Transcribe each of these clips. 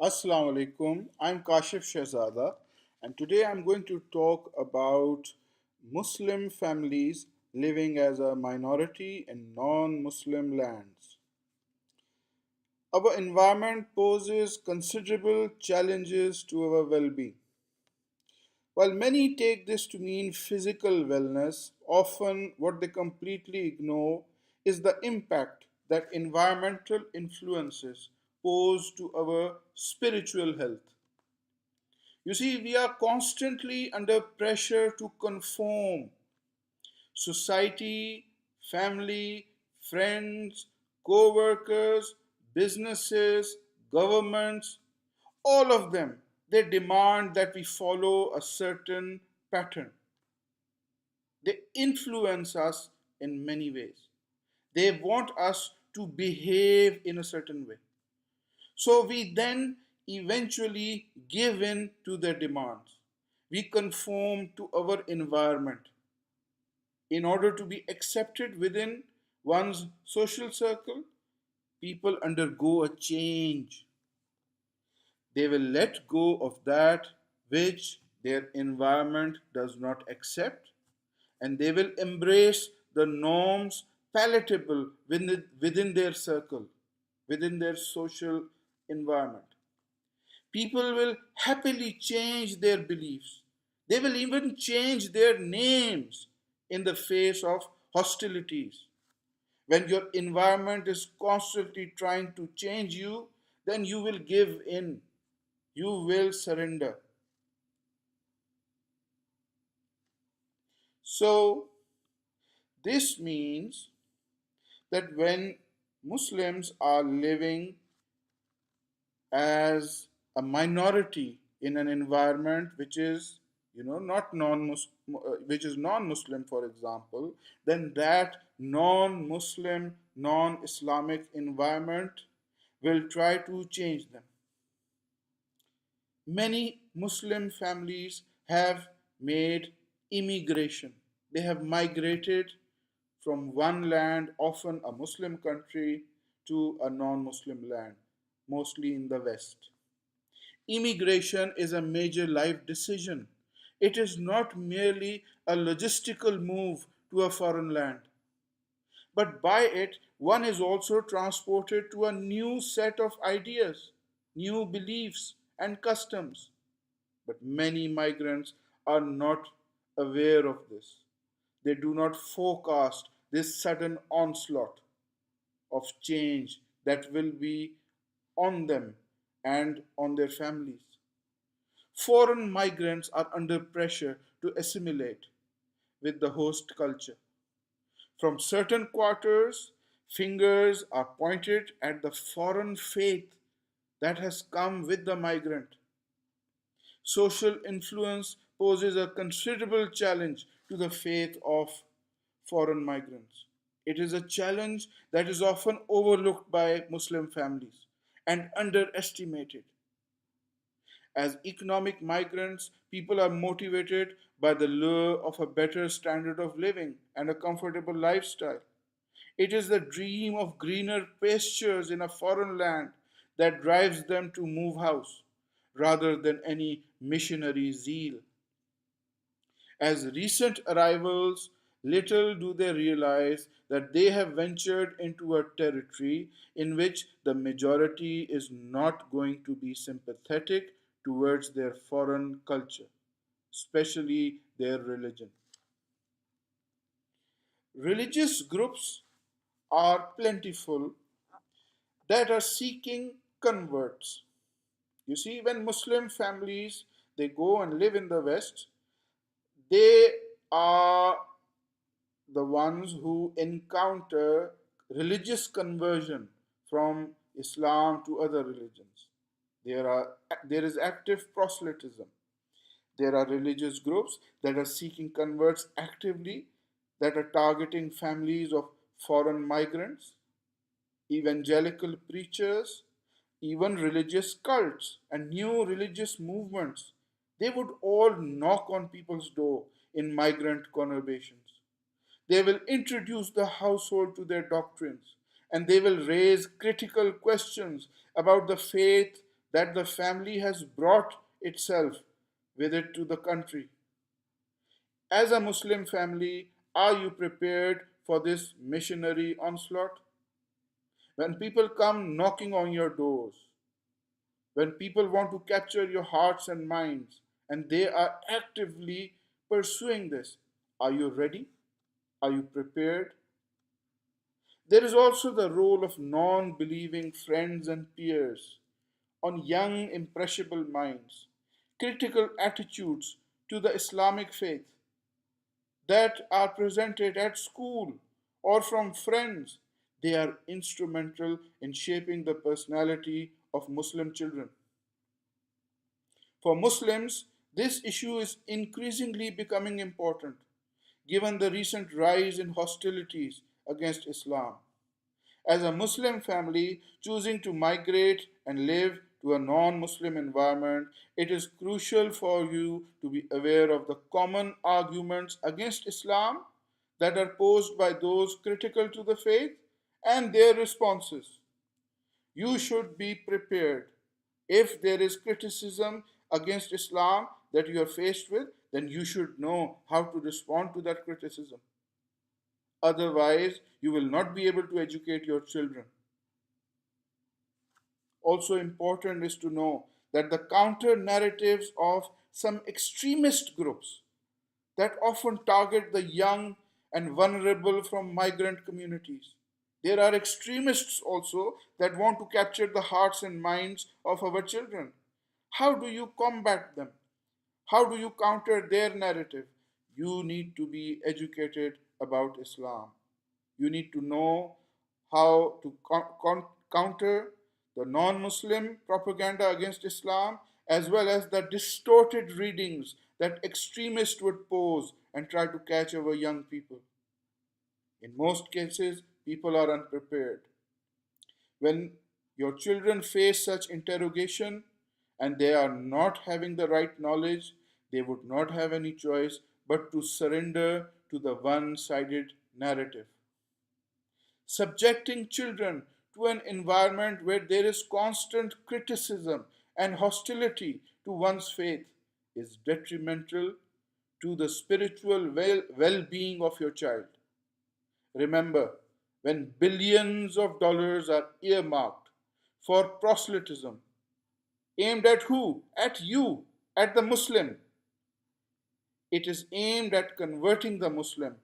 Assalamu alaikum. I'm Kashif Shahzada, and today I'm going to talk about Muslim families living as a minority in non Muslim lands. Our environment poses considerable challenges to our well being. While many take this to mean physical wellness, often what they completely ignore is the impact that environmental influences pose to our spiritual health. You see, we are constantly under pressure to conform. Society, family, friends, co workers, businesses, governments, all of them, they demand that we follow a certain pattern. They influence us in many ways. They want us to behave in a certain way. So we then eventually give in to their demands. We conform to our environment in order to be accepted within one's social circle. People undergo a change. They will let go of that which their environment does not accept, and they will embrace the norms palatable within their circle, within their social environment. People will happily change their beliefs. They will even change their names in the face of hostilities. When your environment is constantly trying to change you, then you will give in, you will surrender. So, this means that when Muslims are living as a minority in an environment which is not which is non-Muslim, for example, then that non-Muslim, non-Islamic environment will try to change them. Many Muslim families have made immigration. They have migrated from one land, often a Muslim country, to a non-Muslim land, mostly in the West. Immigration is a major life decision. It is not merely a logistical move to a foreign land, but by it, one is also transported to a new set of ideas, new beliefs, and customs. But many migrants are not aware of this. They do not forecast this sudden onslaught of change that will be on them and on their families. Foreign migrants are under pressure to assimilate with the host culture. From certain quarters, fingers are pointed at the foreign faith that has come with the migrant. Social influence poses a considerable challenge to the faith of foreign migrants. It is a challenge that is often overlooked by Muslim families and underestimated. As economic migrants, people are motivated by the lure of a better standard of living and a comfortable lifestyle. It is the dream of greener pastures in a foreign land that drives them to move house rather than any missionary zeal. As recent arrivals, little do they realize that they have ventured into a territory in which the majority is not going to be sympathetic towards their foreign culture, especially their religion. Religious groups are plentiful that are seeking converts. You see, when Muslim families they go and live in the West, they are the ones who encounter religious conversion from Islam to other religions. There is active proselytism. There are religious groups that are seeking converts actively, that are targeting families of foreign migrants, evangelical preachers, even religious cults and new religious movements. They would all knock on people's door in migrant conurbations. They will introduce the household to their doctrines and they will raise critical questions about the faith that the family has brought itself with it to the country. As a Muslim family, are you prepared for this missionary onslaught? When people come knocking on your doors, when people want to capture your hearts and minds, and they are actively pursuing this, are you ready? Are you prepared? There is also the role of non believing friends and peers on young, impressionable minds, critical attitudes to the Islamic faith that are presented at school or from friends. They are instrumental in shaping the personality of Muslim children. For Muslims, this issue is increasingly becoming important given the recent rise in hostilities against Islam. As a Muslim family choosing to migrate and live to a non Muslim environment, it is crucial for you to be aware of the common arguments against Islam that are posed by those critical to the faith and their responses. You should be prepared. If there is criticism against Islam that you are faced with, then you should know how to respond to that criticism. Otherwise, you will not be able to educate your children. Also, important is to know that the counter narratives of some extremist groups that often target the young and vulnerable from migrant communities. There are extremists also that want to capture the hearts and minds of our children. How do you combat them? How do you counter their narrative? You need to be educated about Islam. You need to know how to counter the non Muslim propaganda against Islam as well as the distorted readings that extremists would pose and try to catch our young people. In most cases, people are unprepared. When your children face such interrogation and they are not having the right knowledge, they would not have any choice but to surrender to the one sided narrative. Subjecting children to an environment where there is constant criticism and hostility to one's faith is detrimental to the spiritual well being of your child. Remember, when billions of dollars are earmarked for proselytism, aimed at who? At you, at the Muslim. It is aimed at converting the Muslim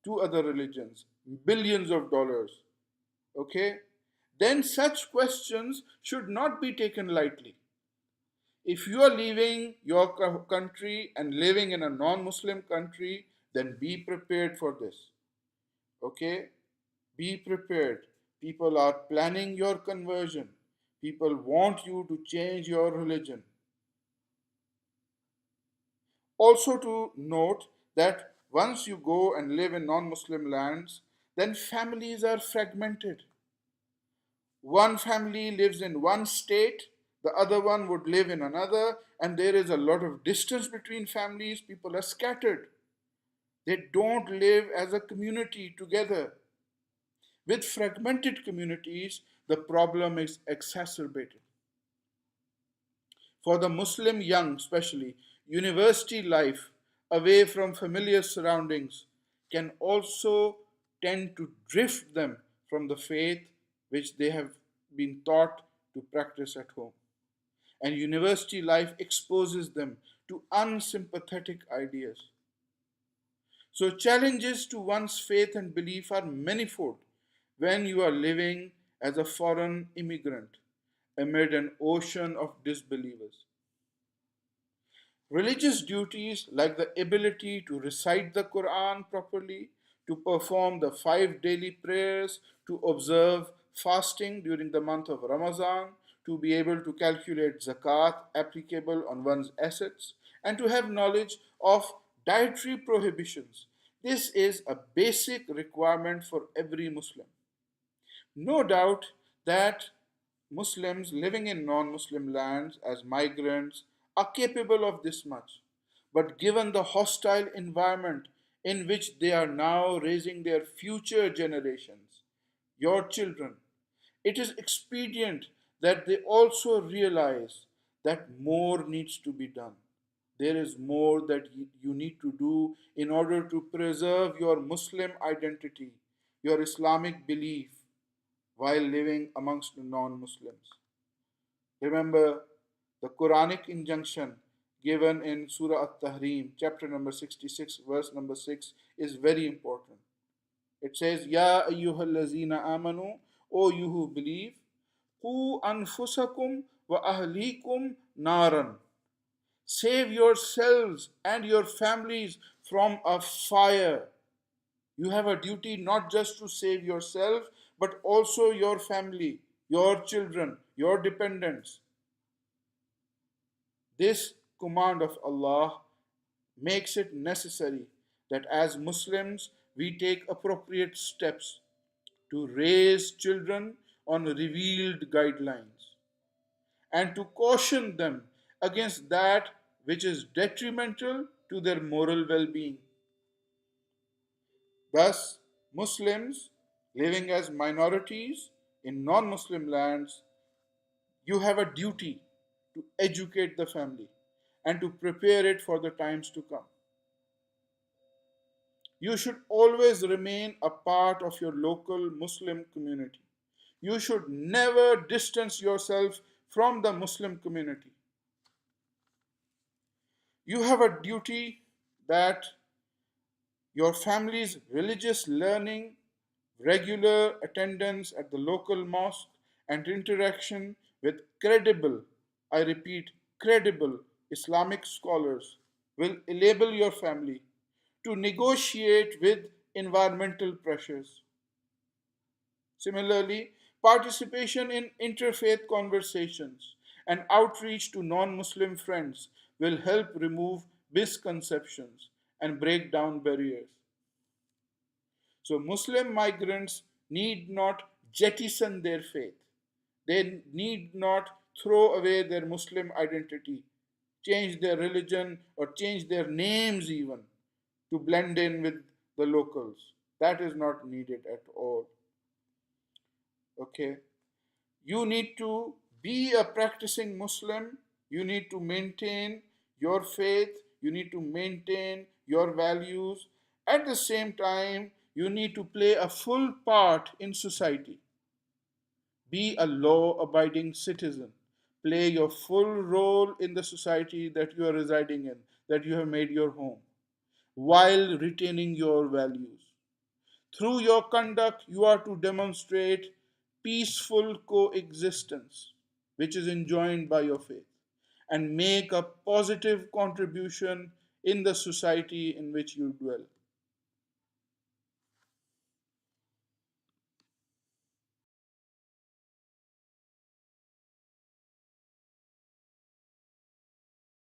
to other religions, billions of dollars. Okay? Then such questions should not be taken lightly. If you are leaving your country and living in a non Muslim country, then be prepared for this. Okay? Be prepared. People are planning your conversion. People want you to change your religion. Also, to note that once you go and live in non Muslim lands, then families are fragmented. One family lives in one state, the other one would live in another, and there is a lot of distance between families. People are scattered. They don't live as a community together. With fragmented communities, the problem is exacerbated. For the Muslim young, especially, university life away from familiar surroundings can also tend to drift them from the faith which they have been taught to practice at home. And university life exposes them to unsympathetic ideas. So, challenges to one's faith and belief are manifold when you are living as a foreign immigrant amid an ocean of disbelievers. Religious duties like the ability to recite the Quran properly, to perform the 5 daily prayers, to observe fasting during the month of Ramadan, to be able to calculate zakat applicable on one's assets, and to have knowledge of dietary prohibitions. This is a basic requirement for every Muslim. No doubt that Muslims living in non Muslim lands as migrants are capable of this much. But given the hostile environment in which they are now raising their future generations, your children, it is expedient that they also realize that more needs to be done. There is more that you need to do in order to preserve your Muslim identity, your Islamic belief, while living amongst the non Muslims. Remember, the Quranic injunction given in Surah At Tahrim, chapter number 66, verse number 6, is very important. It says, Ya ayyuhallazina amanu, O you who believe, Qu anfusakum wa ahlikum naran. Save yourselves and your families from a fire. You have a duty not just to save yourself, but also your family, your children, your dependents. This command of Allah makes it necessary that as Muslims we take appropriate steps to raise children on revealed guidelines and to caution them against that which is detrimental to their moral well being. Thus, Muslims living as minorities in non Muslim lands, you have a duty to educate the family and to prepare it for the times to come. You should always remain a part of your local Muslim community. You should never distance yourself from the Muslim community. You have a duty that your family's religious learning, regular attendance at the local mosque, and interaction with credible, I repeat, credible Islamic scholars will enable your family to negotiate with environmental pressures. Similarly, participation in interfaith conversations and outreach to non Muslim friends will help remove misconceptions and break down barriers. So, Muslim migrants need not jettison their faith, they need not throw away their Muslim identity, change their religion, or change their names even to blend in with the locals. That is not needed at all. Okay. You need to be a practicing Muslim. You need to maintain your faith. You need to maintain your values. At the same time, you need to play a full part in society. Be a law abiding citizen. Play your full role in the society that you are residing in, that you have made your home, while retaining your values. Through your conduct, you are to demonstrate peaceful coexistence, which is enjoined by your faith, and make a positive contribution in the society in which you dwell.